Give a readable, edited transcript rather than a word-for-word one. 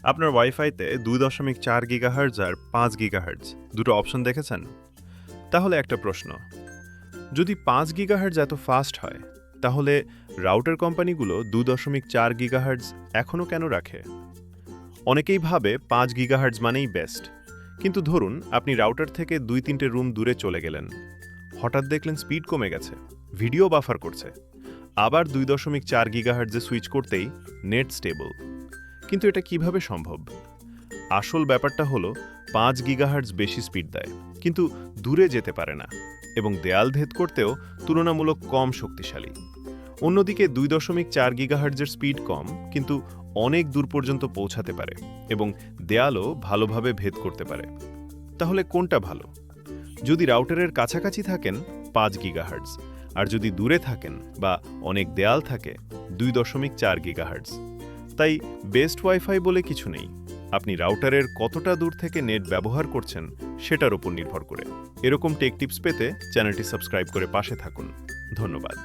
আপনার ওয়াইফাইতে 2.4 গিগাহার্টজ আর 5 গিগাহার্টজ দুটো অপশন দেখেছেন? তাহলে একটা প্রশ্ন, যদি 5 গিগাহার্টজ এত ফাস্ট হয়, তাহলে রাউটার কোম্পানিগুলো 2.4 গিগাহার্টজ এখনও কেন রাখে? অনেকেই ভাবে 5 গিগাহার্টজ মানেই বেস্ট, কিন্তু ধরুন আপনি রাউটার থেকে 2-3টে রুম দূরে চলে গেলেন, হঠাৎ দেখলেন স্পিড কমে গেছে, ভিডিও বাফার করছে, আবার 2.4 গিগাহার্টজে সুইচ করতেই নেট স্টেবল। কিন্তু এটা কিভাবে সম্ভব? আসল ব্যাপারটা হলো 5 গিগাহার্টজ বেশি স্পিড দেয়, কিন্তু দূরে যেতে পারে না এবং দেয়াল ভেদ করতেও তুলনামূলক কম শক্তিশালী। অন্যদিকে 2.4 গিগাহার্টজের স্পিড কম, কিন্তু অনেক দূর পর্যন্ত পৌঁছাতে পারে এবং দেয়ালও ভালোভাবে ভেদ করতে পারে। তাহলে কোনটা ভালো? যদি রাউটারের কাছাকাছি থাকেন 5 গিগাহার্টজ, আর যদি দূরে থাকেন বা অনেক দেয়াল থাকে 2.4 গিগাহার্টজ। তাই বেস্ট ওয়াইফাই বলে কিছু নেই, আপনি রাউটারের কতটা দূর থেকে নেট ব্যবহার করছেন সেটার উপর নির্ভর করে। এরকম টেক টিপস পেতে চ্যানেলটি সাবস্ক্রাইব করে পাশে থাকুন। ধন্যবাদ।